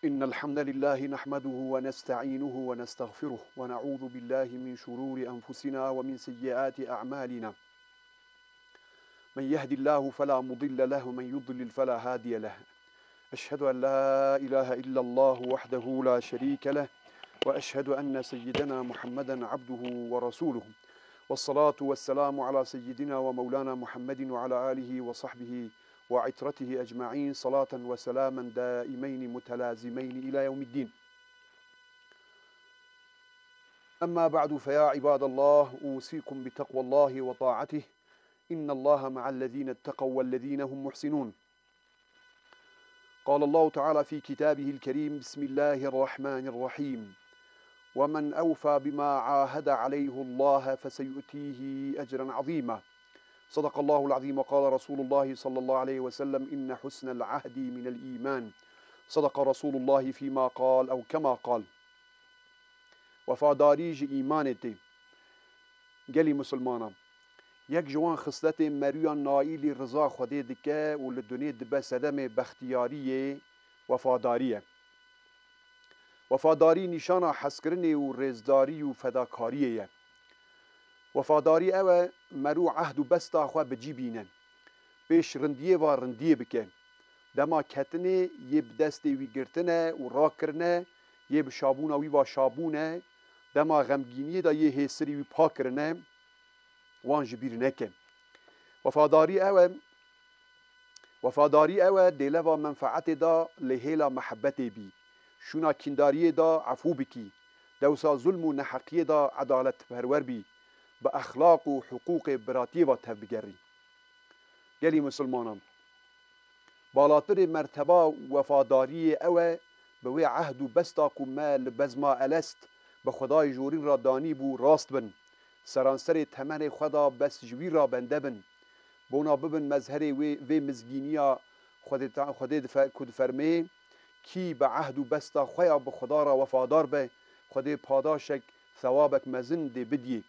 إن الحمد لله نحمده ونستعينه ونستغفره ونعوذ بالله من شرور أنفسنا ومن سيئات أعمالنا. من يهد الله فلا مضل له ومن يضلل فلا هادي له. أشهد أن لا إله إلا الله وحده لا شريك له، وأشهد أن سيدنا محمدا عبده ورسوله، والصلاة والسلام على سيدنا ومولانا محمد وعلى آله وصحبه وعترته أجمعين، صلاة وسلاما دائمين متلازمين إلى يوم الدين. أما بعد، فيا عباد الله، أوصيكم بتقوى الله وطاعته، إن الله مع الذين اتقوا والذين هم محسنون. قال الله تعالى في كتابه الكريم: بسم الله الرحمن الرحيم: ومن أوفى بما عاهد عليه الله فسيؤتيه أجرا عظيما. صدق الله العظيم. وقال رسول الله صلى الله عليه وسلم: إن حسن العهد من الإيمان. صدق رسول الله فيما قال أو كما قال. وفاداری جی ایمانت گلی مسلمانم یک جوان خصلت مریان نائل رضا خودی دکه و لدنیا دبه سدم بختیاریه وفاداریه. وفاداری نشان حسکرنی و رزداری و فداکاریه. وفاداری اوه مرو عهد و بستا خواه بجی بینن پیش رندیه و رندیه بکه دما کتنه یه بدسته وی گرتنه و را کرنه یه بشابونه وی و شابونه دما غمگینی دا یه حسری وی پا کرنه وان جبیر نکه. وفاداری اوه دیله و منفعت دا لحیلا محبت بی شونا کنداری دا عفو بکی دوسا ظلم و نحقی دا عدالت پرور بی با اخلاق و حقوق براتی و تبگری. گلی مسلمانان بالاتر مرتبه وفاداری اوه به وی عهد و بستا که ما لبزما الست به خدای جورین را دانی بو راست بن سرانسر تمن خدا بس جوی را بنده بن بونا ببن مظهر وی مزگینیا خود کد فرمه کی به عهد و بستا خویا به خدا را وفادار به خود پاداشک ثوابک مزن ده بدیه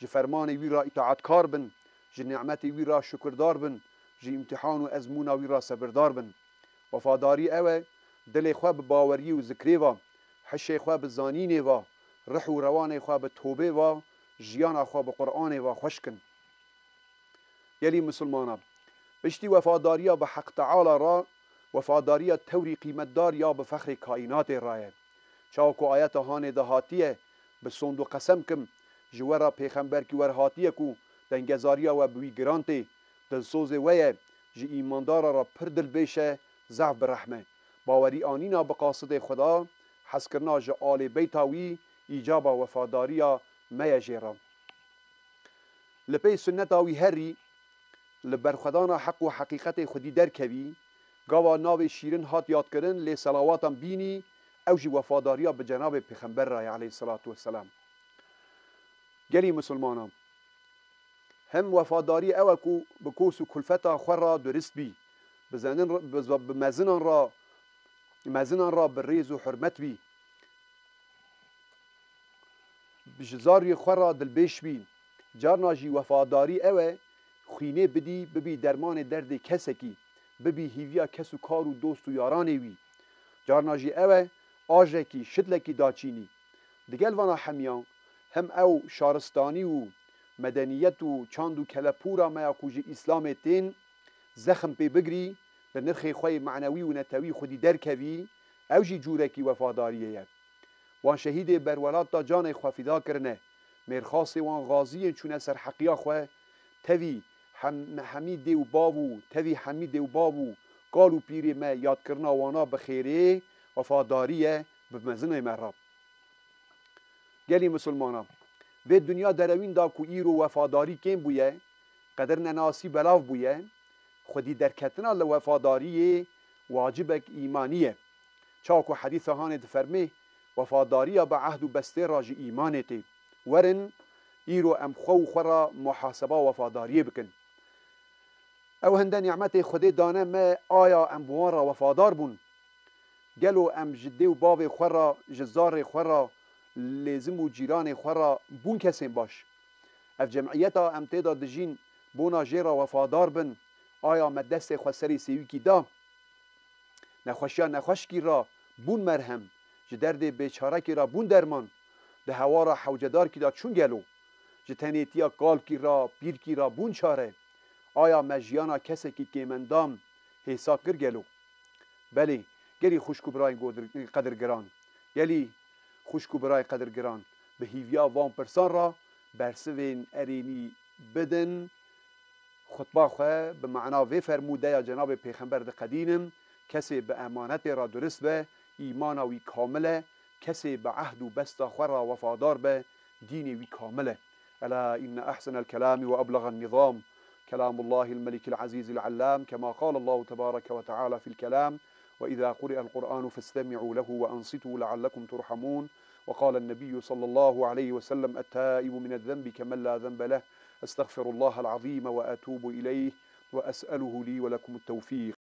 جه فرمان وی را اطاعتکار بن جه نعمت وی را شکردار بن جه امتحان و ازمون وی را صبردار بن. وفاداری اوه دل خواه به باوری و ذکری و حش خواه به زانین و رح و روان خواه به توبه و جیان خواه به قرآن و خوش کن. یلی مسلمانا بشتی وفاداری به حق تعالی را وفاداری توری قیمت دار یا به فخر کائنات رایه چاکو آیت هان دهاتیه به صندوق قسم کم جوارا پیغمبر کی ورهاتیه کو دنگزاریا و بوی گرانتی دلسوز ویه جی ایماندارا را پر دل بیشه ضعف برحمه باوری آنینا به قاصد خدا حس کرنا جه آل بیتاوی ایجاب وفاداریا میجیرا لپی سنتاوی هری لبرخدانا حق و حقیقت خودی درکوی گاوا ناو شیرین هات یاد کرن لی صلواتم بینی او جی وفاداریا به جناب پیغمبر رای علیه الصلاة والسلام. گلی مسلمانان هم وفاداری او کو بکوس و کلفتا خور را درست بی مزنان را بریز و حرمت بی بجزاری خور را دلبیش بی جارنا جی وفاداری او خوینه بدی ببی درمان درد کسکی ببی هیویا کس و کار و دوست و یارانی وی جارنا جی او آجکی شدلکی داچینی دگل وانا همیان هم او شارستانی و مدنیت و چاند و کلپورا ما کوجی اسلام تین زخم پی بگری لنرخی خوی معنوی و نتوی خودی درکوی او جی جورکی وفاداریه وان شهید برولات دا جان خوافیدا کرنه مرخاص وان غازی چونه سر حقیا خواه توی حمید و بابو توی حمید و بابو قالو پیری ما یاد کرنا وانا بخیره وفاداریه بمزنه مراب. گلی مسلمانا و دنیا دروین دا کو ایرو وفاداری کم بویه قدر نناسی بلاو بویه خودی درکتنا لوفاداری واجبک ایمانیه چاکو حدیث هانه فرمه وفاداری با عهد و بسته راج ایمانته ورن ایرو ام خو خورا محاسبه وفاداری بکن او هنده نعمت خودی دانه ما آیا ام بوان وفادار بون گلو ام جده و باو خورا جزار خورا لازم و جیران خورا بون کسیم باش اف جمعیتا ام تیدا دجین بونا جیرا وفادار بن آیا مدست خسری سیوی کی دا نخوشیا نخوش کی را بون مرهم ji derdê bêçarekî ra bûn derman di hewara hewcedarkî da çûn gelo ji tenêtiya kalkî ra pîrkî ra bûn çare aya me jiyana kesekî kêmendam hêsa kir gelo belê gelî xuşk û birayên qedirgiran gelî xuşk û birayê qedirgiran bi hîviya van pirsan ra bersivên erênî bidin xutba xwe bi mena vê fermûdeya cenabê pêxember diqedînim kesê bi emanetê ra durist be îmana wî kamil e kesê bi ehd û besta xwe ra wefadar be dînê wî kamil e ألا إن أحسن الكلام وأبلغ النظام كلام الله الملك العزيز العلام كما قال الله تبارك وتعالى في الكلام وإذا قرئ القرآن فاستمعوا له وأنصتوا لعلكم ترحمون وقال النبي صلى الله عليه وسلم التائب من الذنب كمن لا ذنب له أستغفر الله العظيم وأتوب إليه وأسأله لي ولكم التوفيق